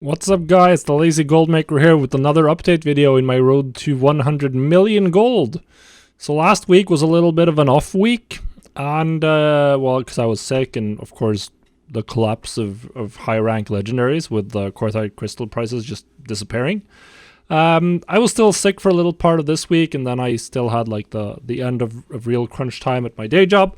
What's up guys, the Lazy Goldmaker here with another update video in my road to 100 million gold. So last week was a little bit of an off week, and well, because I was sick and of course the collapse of high rank legendaries with the quartzite crystal prices just disappearing. I was still sick for a little part of this week, and then I still had like the end of real crunch time at my day job.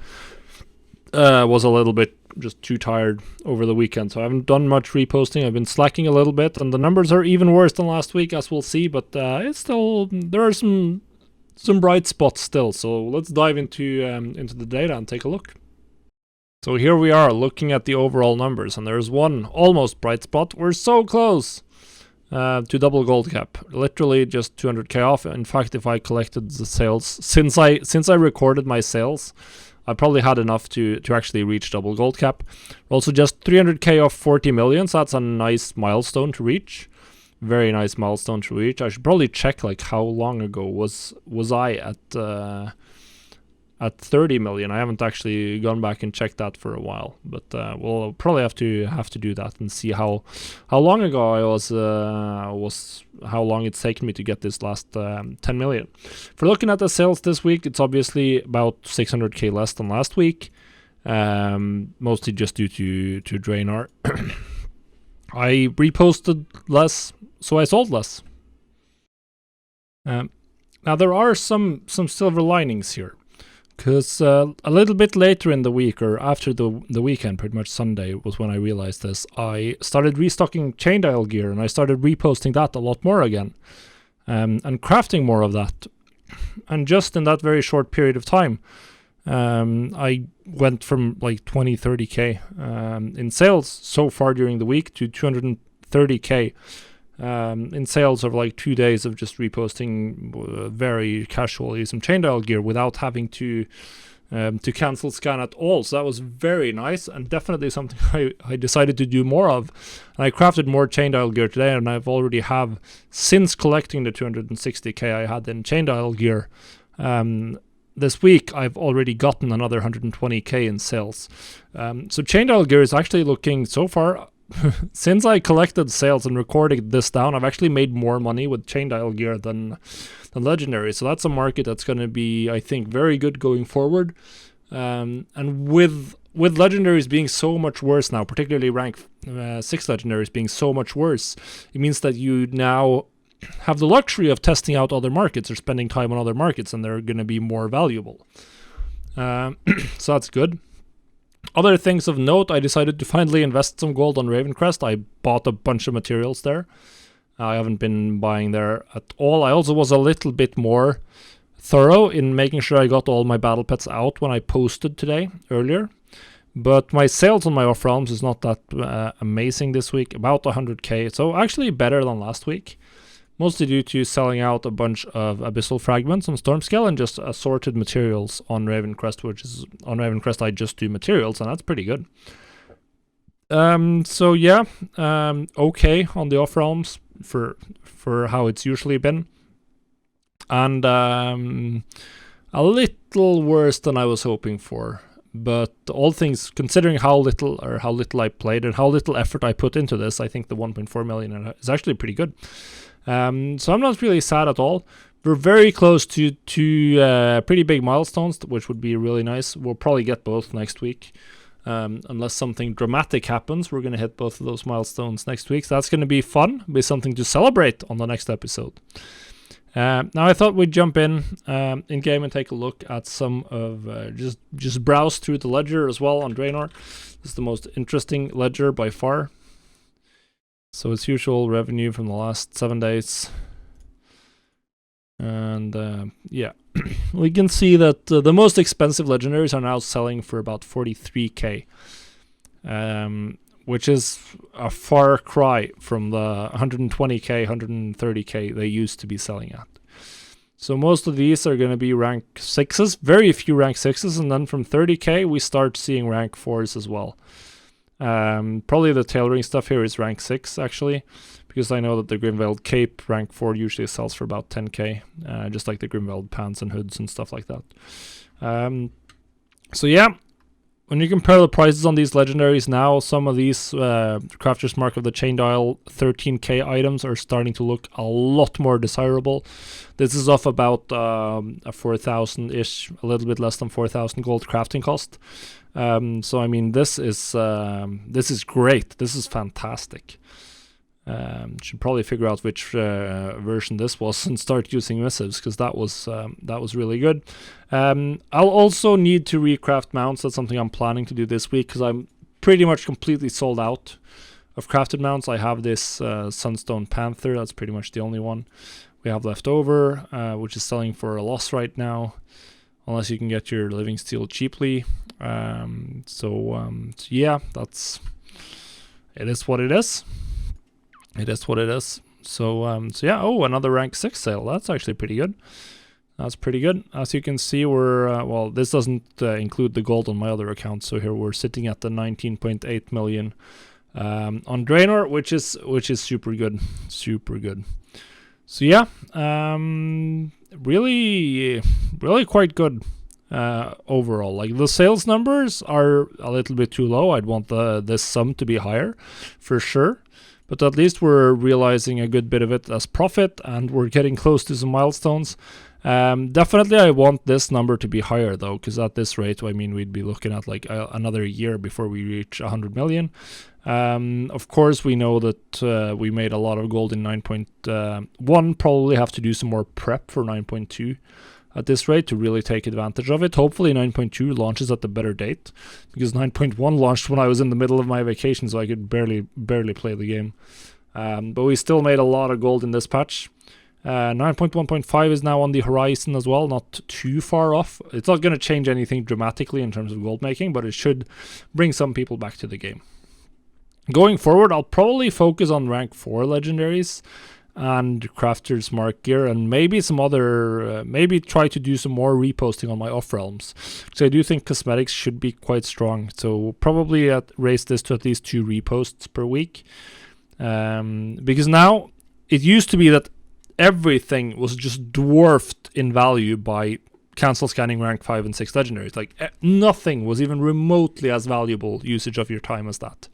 Was a little bit just too tired over the weekend, so I haven't done much reposting. I've been slacking a little bit, and the numbers are even worse than last week, as we'll see, but it's still, there are some bright spots still. So let's dive into the data and take a look. So here we are looking at the overall numbers, and there's one almost bright spot. We're so close to double gold cap, literally just 200k off. In fact, if I collected the sales since I recorded my sales, I probably had enough to actually reach double gold cap. Also just 300k off 40 million, so that's a nice milestone to reach. Very nice milestone to reach. I should probably check like how long ago was I at 30 million. I haven't actually gone back and checked that for a while, but we'll probably have to do that and see how long ago I was how long it's taken me to get this last 10 million. For looking at the sales this week, it's obviously about 600k less than last week, mostly just due to Draenor. I reposted less, so I sold less. Now there are some silver linings here. Because a little bit later in the week, or after the weekend, pretty much Sunday was when I realized this, I started restocking chain dial gear, and I started reposting that a lot more again, and crafting more of that. And just in that very short period of time, I went from like 20-30k in sales so far during the week to 230k in sales over like 2 days of just reposting very casually some chain dial gear without having to cancel scan at all. So that was very nice, and definitely something I decided to do more of. And I crafted more chain dial gear today, and I've already have, since collecting the 260k I had in chain dial gear this week, I've already gotten another 120k in sales. So chain dial gear is actually looking so far, since I collected sales and recorded this down, I've actually made more money with chain dial gear than legendary. So that's a market that's going to be, I think, very good going forward. And with legendaries being so much worse now, particularly rank 6 legendaries being so much worse, it means that you now have the luxury of testing out other markets or spending time on other markets, and they're going to be more valuable. So that's good. Other things of note, I decided to finally invest some gold on Ravencrest. I bought a bunch of materials there. I haven't been buying there at all. I also was a little bit more thorough in making sure I got all my battle pets out when I posted today, earlier. But my sales on my off realms is not that amazing this week, about 100k. So actually better than last week. Mostly due to selling out a bunch of abyssal fragments on Stormscale and just assorted materials on Ravencrest, which is, on Ravencrest I just do materials, and that's pretty good. So yeah, okay on the off realms for how it's usually been, and a little worse than I was hoping for. But all things considering, how little I played and how little effort I put into this, I think the 1.4 million is actually pretty good. So I'm not really sad at all. We're very close to pretty big milestones, which would be really nice. We'll probably get both next week. Unless something dramatic happens, we're going to hit both of those milestones next week. So that's going to be fun. Be something to celebrate on the next episode. Now I thought we'd jump in game and take a look at some of, just browse through the ledger as well on Draenor. This is the most interesting ledger by far. So as usual, revenue from the last 7 days. And yeah, we can see that the most expensive legendaries are now selling for about 43k. Which is a far cry from the 120k, 130k they used to be selling at. So most of these are going to be rank 6s, very few rank 6s, and then from 30k we start seeing rank 4s as well. Probably the tailoring stuff here is rank 6 actually, because I know that the Grimveiled Cape rank 4 usually sells for about 10k, just like the Grimveiled pants and hoods and stuff like that. So yeah, when you compare the prices on these legendaries now, some of these Crafter's Mark of the Chain Dial 13k items are starting to look a lot more desirable. This is off about a 4,000-ish, a little bit less than 4,000 gold crafting cost. So I mean, this is great. This is fantastic. Should probably figure out which version this was and start using missives, because that was really good. I'll also need to recraft mounts. That's something I'm planning to do this week, because I'm pretty much completely sold out of crafted mounts. I have this Sunstone Panther. That's pretty much the only one we have left over, which is selling for a loss right now, unless you can get your living steel cheaply. So yeah, it is what it is. It is what it is. So yeah. Oh, another rank 6 sale. That's actually pretty good. That's pretty good. As you can see, we're well, this doesn't include the gold on my other account. So here we're sitting at the 19.8 million on Draenor, which is super good, super good. So yeah, really quite good overall. Like, the sales numbers are a little bit too low. I'd want this sum to be higher for sure. But at least we're realizing a good bit of it as profit, and we're getting close to some milestones. Definitely I want this number to be higher though, because at this rate, I mean, we'd be looking at like another year before we reach 100 million. Of course, we know that we made a lot of gold in 9.1, probably have to do some more prep for 9.2 at this rate to really take advantage of it. Hopefully 9.2 launches at the better date, because 9.1 launched when I was in the middle of my vacation, so I could barely play the game. But we still made a lot of gold in this patch. 9.1.5 is now on the horizon as well, not too far off. It's not going to change anything dramatically in terms of gold making, but it should bring some people back to the game. Going forward, I'll probably focus on rank 4 legendaries and Crafter's Mark gear, and maybe some other, maybe try to do some more reposting on my off realms, because I do think cosmetics should be quite strong. So probably raise this to at least 2 reposts per week, because now it used to be that everything was just dwarfed in value by cancel scanning rank 5 and 6 legendaries. Like, nothing was even remotely as valuable usage of your time as that.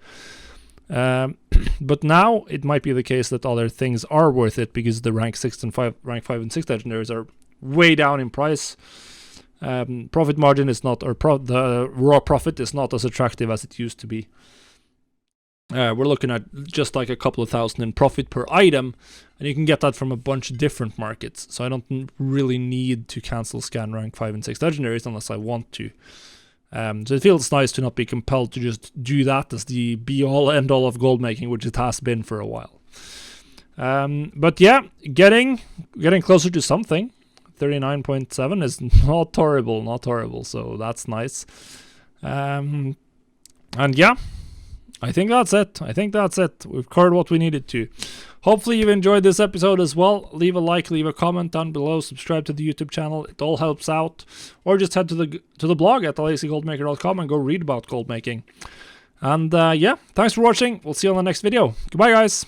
But now it might be the case that other things are worth it, because the rank 5 and 6 legendaries are way down in price. Profit margin is not, or the raw profit is not as attractive as it used to be. We're looking at just like a couple of thousand in profit per item, and you can get that from a bunch of different markets. So I don't really need to cancel scan rank 5 and 6 legendaries unless I want to. So it feels nice to not be compelled to just do that as the be-all end-all of gold making, which it has been for a while. But yeah, getting closer to something. 39.7 is not horrible, so that's nice. And yeah, I think that's it. We've covered what we needed to. Hopefully you've enjoyed this episode as well. Leave a like, leave a comment down below, subscribe to the YouTube channel. It all helps out. Or just head to the blog at lazygoldmaker.com and go read about gold making. And yeah, thanks for watching. We'll see you on the next video. Goodbye, guys.